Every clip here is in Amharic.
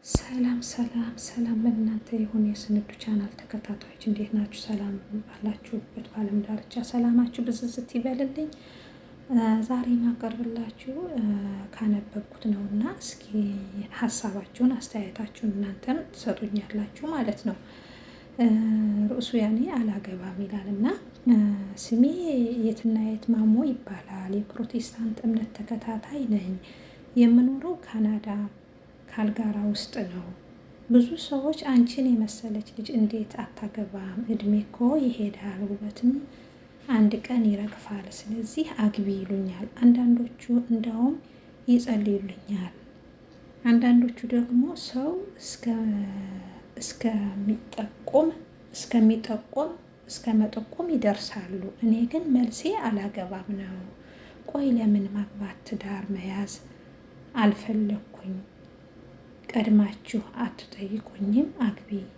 ሰላም ሰላም ሰላም ለእናንተ የሆነ የስንዱ ቻናል ተከታታዮች እንዴት ናችሁ? ሰላም ባላችሁበት በዓለም ዳርቻ ሰላማችሁ ብዝዝት ይበልልኝ። ዛሬ ማቀርብላችሁ ካነበብኩት ነው እና እስኪ ሀሳባችሁን አስተያየታችሁን እናንተን ትሰጡኛላችሁ ማለት ነው። ርዕሱ ያኔ አላገባም ይላል እና ስሜ የትና የት ማሞ ይባላል። የፕሮቴስታንት እምነት ተከታታይ ነኝ። የምኖረው ካናዳ ካልጋራ ውስጥ ነው። ብዙ ሰዎች አንቺን የመሰለች ልጅ እንዴት አታገባም? እድሜ እኮ ይሄዳል፣ ውበትም አንድ ቀን ይረግፋል። ስለዚህ አግቢ ይሉኛል። አንዳንዶቹ እንዳውም ይጸልዩልኛል። አንዳንዶቹ ደግሞ ሰው እስከመጠቆም ይደርሳሉ። እኔ ግን መልሴ አላገባም ነው። ቆይ ለምን ማግባት ትዳር መያዝ አልፈለግኩኝ? ቀድማችሁ አትጠይቁኝም?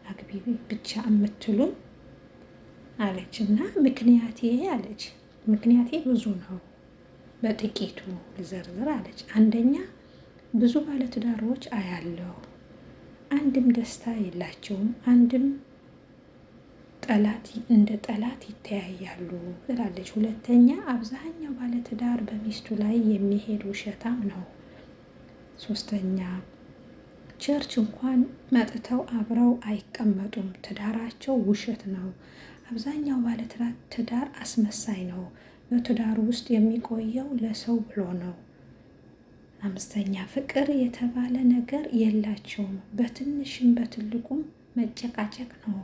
አግቢ ብቻ የምትሉን አለች እና ምክንያቴ ብዙ ነው፣ በጥቂቱ ልዘርዝር አለች። አንደኛ ብዙ ባለትዳሮች አያለሁ፣ አንድም ደስታ የላቸውም፣ አንድም እንደ ጠላት ይተያያሉ ትላለች። ሁለተኛ አብዛኛው ባለትዳር በሚስቱ ላይ የሚሄድ ውሸታም ነው። ሶስተኛ ቸርች እንኳን መጥተው አብረው አይቀመጡም፣ ትዳራቸው ውሸት ነው። አብዛኛው ባለትዳር አስመሳይ ነው፣ በትዳሩ ውስጥ የሚቆየው ለሰው ብሎ ነው። አምስተኛ ፍቅር የተባለ ነገር የላቸውም፣ በትንሽም በትልቁም መጨቃጨቅ ነው።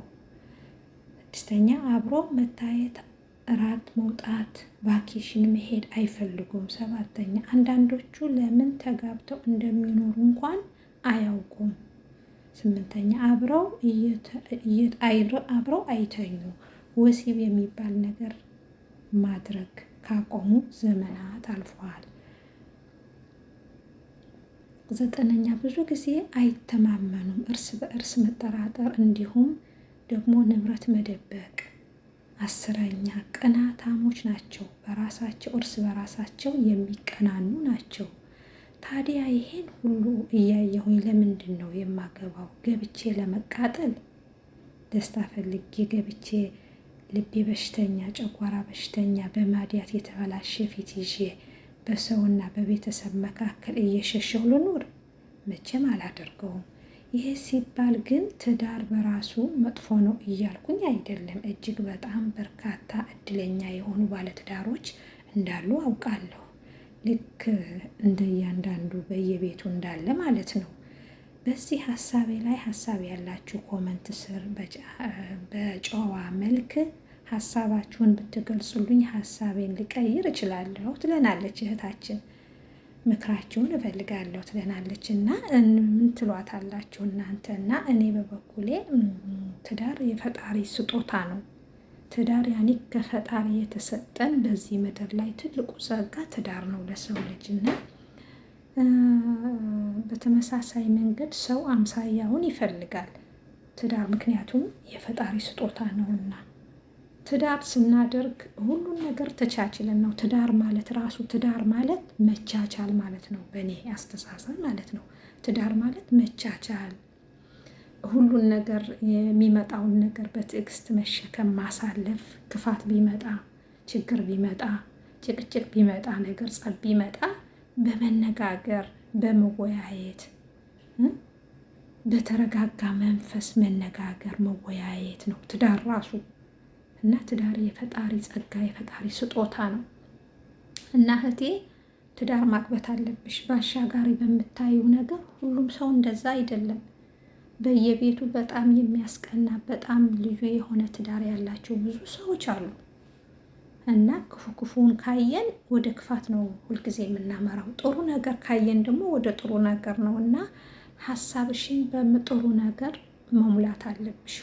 ስድስተኛ አብሮ መታየት፣ እራት መውጣት፣ ቫኬሽን መሄድ አይፈልጉም። ሰባተኛ አንዳንዶቹ ለምን ተጋብተው እንደሚኖሩ እንኳን አያውቁም። ስምንተኛ አብረው አይተኙ። ወሲብ የሚባል ነገር ማድረግ ካቆሙ ዘመናት አልፈዋል። ዘጠነኛ ብዙ ጊዜ አይተማመኑም፣ እርስ በእርስ መጠራጠር፣ እንዲሁም ደግሞ ንብረት መደበቅ። አስረኛ ቅናታሞች ናቸው፣ እርስ በራሳቸው የሚቀናኑ ናቸው። ታዲያ ይሄን ሁሉ እያየሁኝ ለምንድን ነው የማገባው? ገብቼ ለመቃጠል? ደስታ ፈልጌ ገብቼ ልቤ በሽተኛ፣ ጨጓራ በሽተኛ፣ በማዲያት የተበላሸ ፊት ይዤ በሰውና በቤተሰብ መካከል እየሸሸሁ ልኑር? መቼም አላደርገውም። ይሄ ሲባል ግን ትዳር በራሱ መጥፎ ነው እያልኩኝ አይደለም። እጅግ በጣም በርካታ እድለኛ የሆኑ ባለትዳሮች እንዳሉ አውቃለሁ። ልክ እንደ እያንዳንዱ በየቤቱ እንዳለ ማለት ነው። በዚህ ሀሳቤ ላይ ሀሳብ ያላችሁ ኮመንት ስር በጨዋ መልክ ሀሳባችሁን ብትገልጹልኝ ሀሳቤን ልቀይር እችላለሁ ትለናለች እህታችን። ምክራችሁን እፈልጋለሁ ትለናለች እና ምን ትሏታላችሁ እናንተ? እና እኔ በበኩሌ ትዳር የፈጣሪ ስጦታ ነው። ትዳር ያኔ ከፈጣሪ የተሰጠን በዚህ ምድር ላይ ትልቁ ጸጋ ትዳር ነው ለሰው ልጅ እና በተመሳሳይ መንገድ ሰው አምሳያውን ይፈልጋል ትዳር፣ ምክንያቱም የፈጣሪ ስጦታ ነውና። ትዳር ስናደርግ ሁሉን ነገር ተቻችለን ነው። ትዳር ማለት መቻቻል ማለት ነው፣ በእኔ አስተሳሰብ ማለት ነው። ትዳር ማለት መቻቻል፣ ሁሉን ነገር የሚመጣውን ነገር በትዕግስት መሸከም፣ ማሳለፍ። ክፋት ቢመጣ፣ ችግር ቢመጣ፣ ጭቅጭቅ ቢመጣ፣ ነገር ጸብ ቢመጣ በመነጋገር በመወያየት በተረጋጋ መንፈስ መነጋገር መወያየት ነው ትዳር ራሱ እና ትዳር የፈጣሪ ጸጋ የፈጣሪ ስጦታ ነው እና እህቴ ትዳር ማግባት አለብሽ። በአሻጋሪ በምታዩ ነገር ሁሉም ሰው እንደዛ አይደለም። በየቤቱ በጣም የሚያስቀና በጣም ልዩ የሆነ ትዳር ያላቸው ብዙ ሰዎች አሉ እና ክፉን ካየን ወደ ክፋት ነው ሁልጊዜ የምናመራው። ጥሩ ነገር ካየን ደግሞ ወደ ጥሩ ነገር ነው እና ሀሳብሽን በጥሩ ነገር መሙላት አለብሽ።